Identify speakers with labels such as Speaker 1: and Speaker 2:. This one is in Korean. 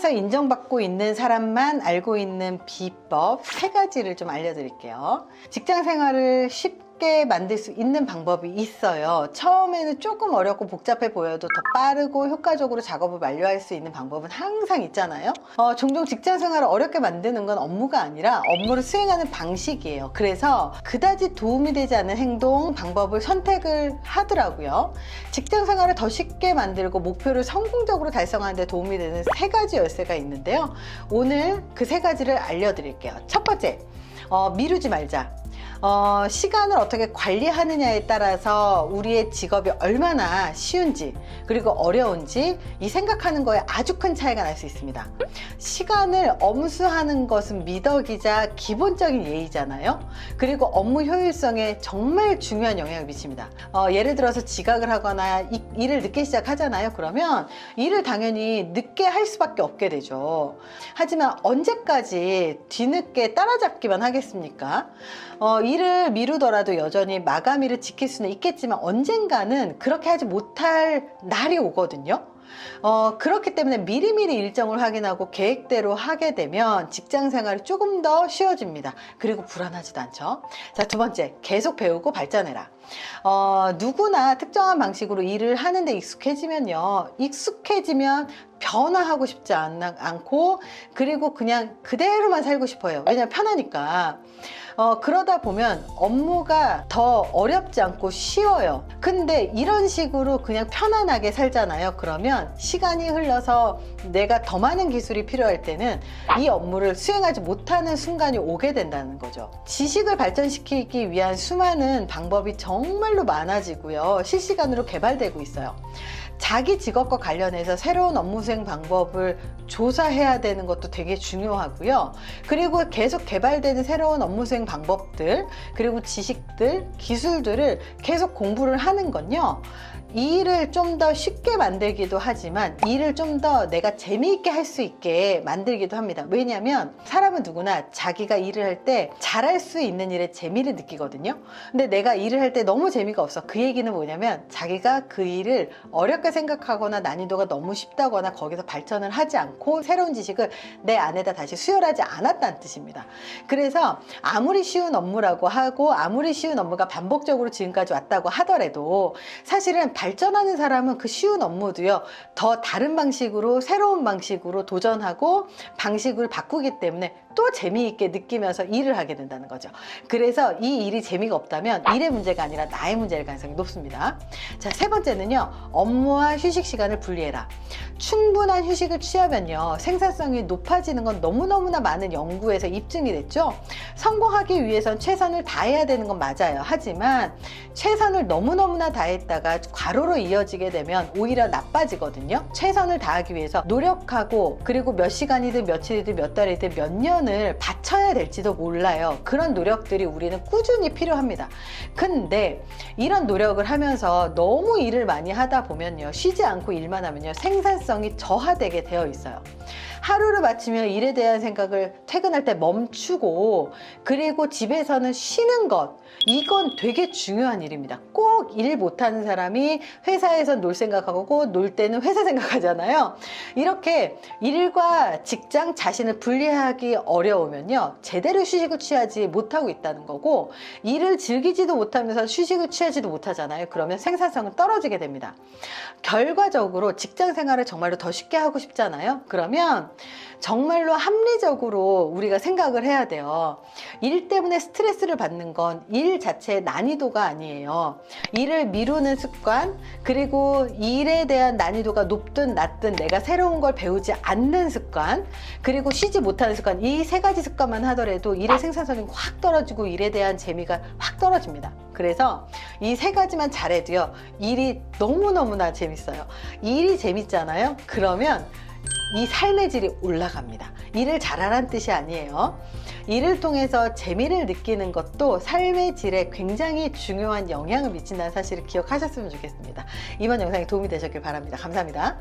Speaker 1: 회사에서 인정받고 있는 사람만 알고 있는 비법 3가지를 좀 알려드릴게요. 직장 생활을 쉽게 만들 수 있는 방법이 있어요. 처음에는 조금 어렵고 복잡해 보여도 더 빠르고 효과적으로 작업을 완료할 수 있는 방법은 항상 있잖아요. 종종 직장 생활을 어렵게 만드는 건 업무가 아니라 업무를 수행하는 방식이에요. 그래서 그다지 도움이 되지 않은 행동, 방법을 선택을 하더라고요. 직장 생활을 더 쉽게 만들고 목표를 성공적으로 달성하는 데 도움이 되는 3가지 열쇠가 있는데요. 오늘 그 3가지를 알려드릴게요. 첫 번째, 미루지 말자. 시간을 어떻게 관리하느냐에 따라서 우리의 직업이 얼마나 쉬운지 그리고 어려운지 이 생각하는 거에 아주 큰 차이가 날 수 있습니다. 시간을 엄수하는 것은 미덕이자 기본적인 예의잖아요. 그리고 업무 효율성에 정말 중요한 영향을 미칩니다. 예를 들어서 지각을 하거나 일을 늦게 시작하잖아요. 그러면 일을 당연히 늦게 할 수밖에 없게 되죠. 하지만 언제까지 뒤늦게 따라잡기만 하겠습니까? 일을 미루더라도 여전히 마감일을 지킬 수는 있겠지만 언젠가는 그렇게 하지 못할 날이 오거든요. 그렇기 때문에 미리미리 일정을 확인하고 계획대로 하게 되면 직장 생활이 조금 더 쉬워집니다. 그리고 불안하지도 않죠. 자, 2번째, 계속 배우고 발전해라. 누구나 특정한 방식으로 일을 하는데 익숙해지면 변화하고 싶지 않고 그리고 그냥 그대로만 살고 싶어요. 왜냐면 편하니까. 그러다 보면 업무가 더 어렵지 않고 쉬워요. 근데 이런 식으로 그냥 편안하게 살잖아요. 그러면 시간이 흘러서 내가 더 많은 기술이 필요할 때는 이 업무를 수행하지 못하는 순간이 오게 된다는 거죠. 지식을 발전시키기 위한 수많은 방법이 정말로 많아지고요. 실시간으로 개발되고 있어요. 자기 직업과 관련해서 새로운 업무 수행 방법을 조사해야 되는 것도 되게 중요하고요. 그리고 계속 개발되는 새로운 업무 수행 방법들, 그리고 지식들, 기술들을 계속 공부를 하는 건요. 이 일을 좀 더 쉽게 만들기도 하지만 일을 좀 더 내가 재미있게 할 수 있게 만들기도 합니다. 왜냐하면 사람은 누구나 자기가 일을 할 때 잘할 수 있는 일에 재미를 느끼거든요. 근데 내가 일을 할 때 너무 재미가 없어. 그 얘기는 뭐냐면 자기가 그 일을 어렵게 생각하거나 난이도가 너무 쉽다거나 거기서 발전을 하지 않고 새로운 지식을 내 안에다 다시 수혈하지 않았다는 뜻입니다. 그래서 아무리 쉬운 업무라고 하고 아무리 쉬운 업무가 반복적으로 지금까지 왔다고 하더라도 사실은 발전하는 사람은 그 쉬운 업무도요, 더 다른 방식으로 새로운 방식으로 도전하고 방식을 바꾸기 때문에 또 재미있게 느끼면서 일을 하게 된다는 거죠. 그래서 이 일이 재미가 없다면 일의 문제가 아니라 나의 문제일 가능성이 높습니다. 자, 3번째는요, 업무와 휴식 시간을 분리해라. 충분한 휴식을 취하면요, 생산성이 높아지는 건 너무너무나 많은 연구에서 입증이 됐죠. 성공하기 위해선 최선을 다해야 되는 건 맞아요. 하지만 최선을 너무너무나 다했다가 과로로 이어지게 되면 오히려 나빠지거든요. 최선을 다하기 위해서 노력하고 그리고 몇 시간이든 며칠이든 몇 달이든 몇 년을 바쳐야 될지도 몰라요. 그런 노력들이 우리는 꾸준히 필요합니다. 근데 이런 노력을 하면서 너무 일을 많이 하다 보면요, 쉬지 않고 일만 하면요, 생산성이 저하되게 되어 있어요. 하루를 마치며 일에 대한 생각을 퇴근할 때 멈추고 그리고 집에서는 쉬는 것, 이건 되게 중요한 일입니다. 꼭 일 못하는 사람이 회사에서 놀 생각하고 놀 때는 회사 생각하잖아요. 이렇게 일과 직장 자신을 분리하기 어려우면요, 제대로 휴식을 취하지 못하고 있다는 거고, 일을 즐기지도 못하면서 휴식을 취하지도 못하잖아요. 그러면 생산성은 떨어지게 됩니다. 결과적으로 직장 생활을 정말로 더 쉽게 하고 싶잖아요. 그러면 정말로 합리적으로 우리가 생각을 해야 돼요. 일 때문에 스트레스를 받는 건 일 자체의 난이도가 아니에요. 일을 미루는 습관, 그리고 일에 대한 난이도가 높든 낮든 내가 새로운 걸 배우지 않는 습관, 그리고 쉬지 못하는 습관, 이 3가지 습관만 하더라도 일의 생산성이 확 떨어지고 일에 대한 재미가 확 떨어집니다. 그래서 이 3가지만 잘해도요, 일이 너무너무나 재밌어요. 일이 재밌잖아요. 그러면 이 삶의 질이 올라갑니다. 일을 잘하라는 뜻이 아니에요. 일을 통해서 재미를 느끼는 것도 삶의 질에 굉장히 중요한 영향을 미친다는 사실을 기억하셨으면 좋겠습니다. 이번 영상이 도움이 되셨길 바랍니다. 감사합니다.